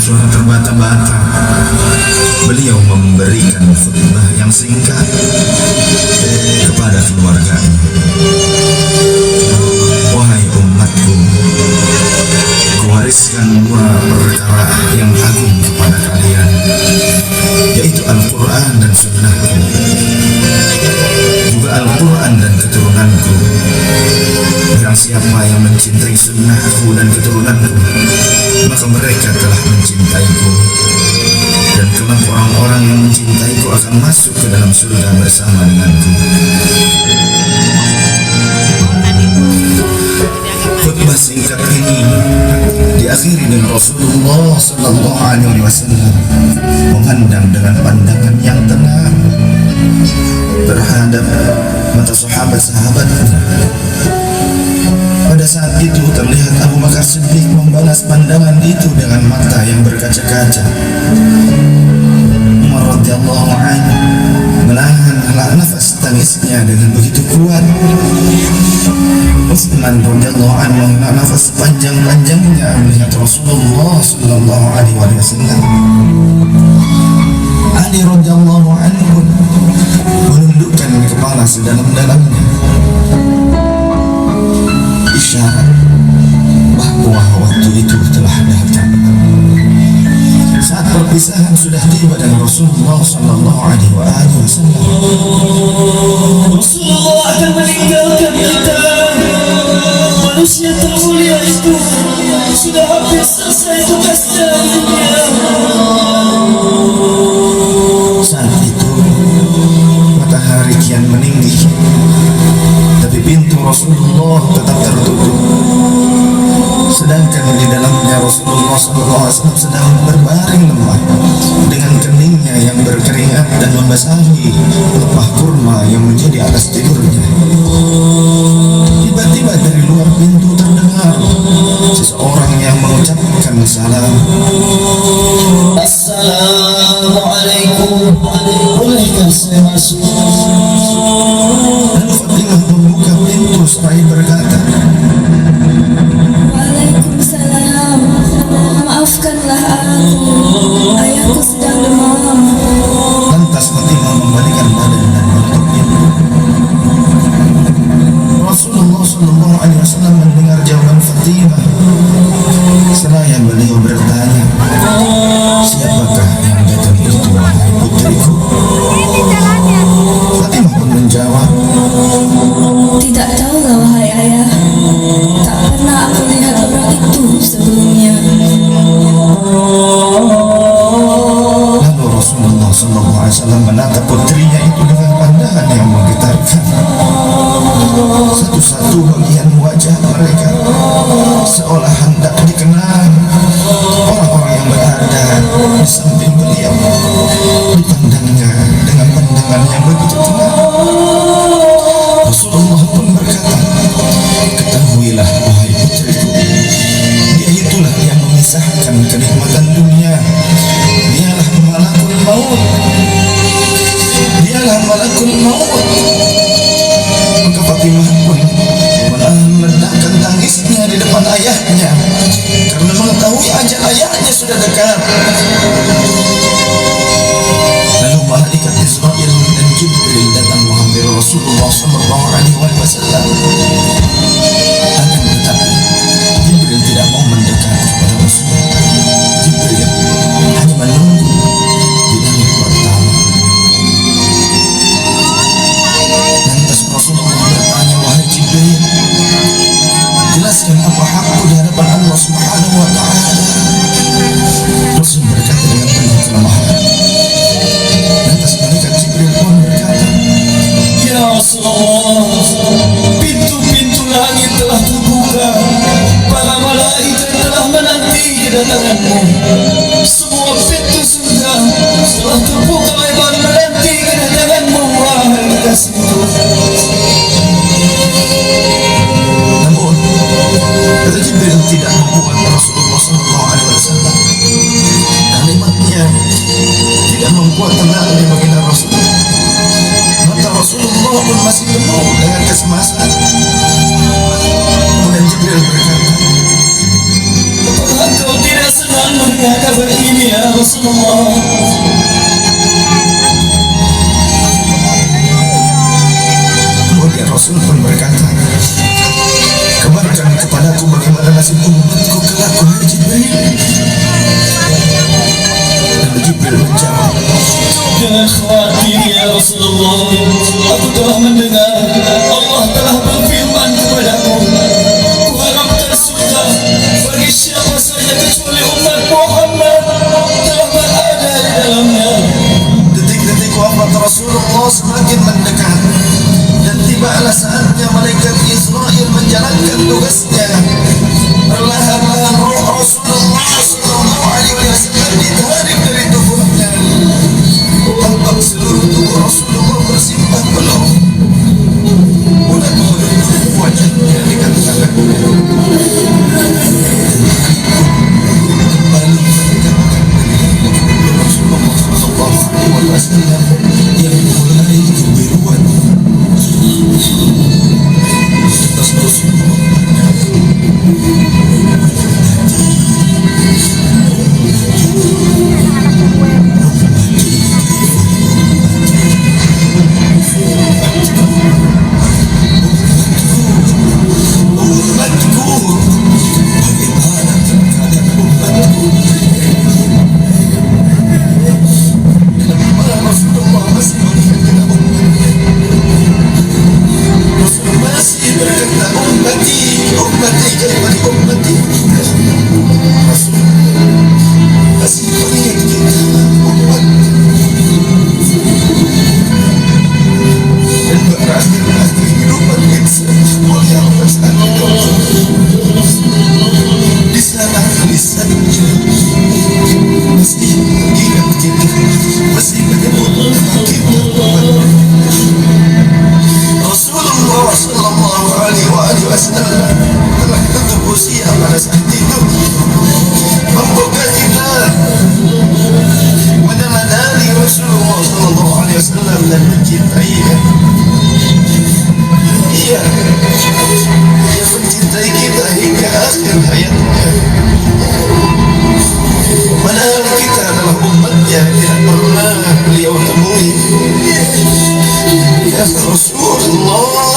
suara terbata-bata, beliau memberikan khutbah yang singkat kepada keluarganya. Wahai umatku, kuwariskan dua perkara yang agung kepada kalian, yaitu Al-Quran dan Sunnahku, juga Al-Quran dan keturunanku. Barang siapa yang mencintai sunnahku dan keturunanku, maka mereka telah mencintaiku, dan kelak orang-orang yang mencintaiku akan masuk ke dalam surga bersama denganku. Khutbah singkat ini diakhiri dengan Rasulullah Sallallahu Alaihi Wasallam memandang dengan pandangan yang tenang terhadap mata sahabat-sahabatnya. Pada saat itu terlihat Abu Bakar Siddiq membalas pandangan itu dengan mata yang berkaca-kaca. Umar radhiyallahu anhu menahan nafas tangisnya dengan begitu kuat. Utsman radhiyallahu anhu menghela nafas panjang-panjangnya melihat Rasulullah sallallahu alaihi wasallam. Ali radhiyallahu anhu menundukkan kepala sedalam-dalamnya, isyarat bahwa waktu itu telah datang. Saat perpisahan sudah tiba dan Rasulullah sallallahu alaihi wasallam, Rasulullah akan meninggalkan kita. Manusia termulia itu sudah habis selesai tugasnya di dunia. Saat itu matahari kian meninggi, tapi pintu Rasulullah tetap tertutup. Sedangkan di dalamnya Rasulullah SAW sedang berbaring lemah dengan keningnya yang berkeringat dan membasahi lepah kurma yang menjadi atas tidurnya. Tiba-tiba dari luar pintu terdengar seseorang yang mengucapkan salam. Assalamualaikum, bolehkah saya masuk? Lalu Fatimah membuka pintu seraya berkata, Waalaikumsalam, maafkanlah aku, ayahku sedang demam. Lantas Fatimah membalikan badan dan menutup pintu. Rasulullah sallallahu alaihi wasallam mendengar jawaban Fatimah. Seraya beliau bertanya, siapakah yang datang itu, wahai putriku? Fatimah pun menjawab, tidak tahulah wahai ayah, tak pernah aku lihat orang itu sebelumnya. Lalu Rasulullah sallallahu alaihi wasallam menatap putrinya itu dengan pandangan yang menggetarkan. Satu-satu bagian wajah mereka seolah hendak dikenal. Orang-orang yang berada di samping beliau dipandangnya dengan pandangan yang begitu tenang. Rasulullah pun berkata, ketahuilah wahai putriku, dia itulah yang memisahkan kenikmatan dunia. Dialah malakul maut. Dialah malakul maut. Maka Fatimah pun meledakkan tangisnya di depan ayahnya karena mengetahui ajal ayahnya sudah dekat. Lalu malaikat Israil dan Jibril datang menghampiri Rasulullah sallallahu alaihi wasallam. Akan tetapi Jibril tidak mau mendekat kepada Rasulullah. Jibril hanya menunggu di langit pertama. Lantas Rasulullah bertanya, wahai Jibril, jelaskan apa hakku di hadapan Allah Subhanahu wa ta'ala. Rasul berkata dengan penuh kelemahan. Lantas malaikat Jibril pun berkata, ya Rasulullah, pintu-pintu langit telah terbuka, para malaikat telah menanti kedatanganmu. Semua pintu surga telah terbuka lebar menanti kedatanganmu, wahai kekasihku. Namun kata Jibril tidak membuat Rasulullah SAW. Kalimatnya tidak membuat tenang di baginda Rasulullah. Mata Rasulullah pun masih penuh dengan kecemasan. Kemudian Jibril berkata, apakah engkau tidak senang mendengar kabar ini? ya Rasulullah. Kemudian Rasul pun berkata, kabarkan kepadaku bagaimana nasib umatku kelak wahai Jibril. Dan Jibril menjawab, jangan khawatir ya Rasulullah, aku telah mendengar Allah telah berfirman kepadaku, kuharapkan surga bagi siapa saja kecuali umat Muhammad telah berada di dalamnya. Detik-detik wafat Rasulullah semakin mendekat, dan tibalah saatnya malaikat Israel menjalankan tugasnya. Perlahan-lahan roh Rasulullah sallallahu alaihi wasallam ditarik dari tubuhnya. Tampak seluruh tubuh Rasulullah bersimbah peluh. Mulut-mulut wajahnya dikatakan kembali Rasulullah sallallahu alaihi wasallam yang mulai kebiruan atas Rasulullah. Rasulullah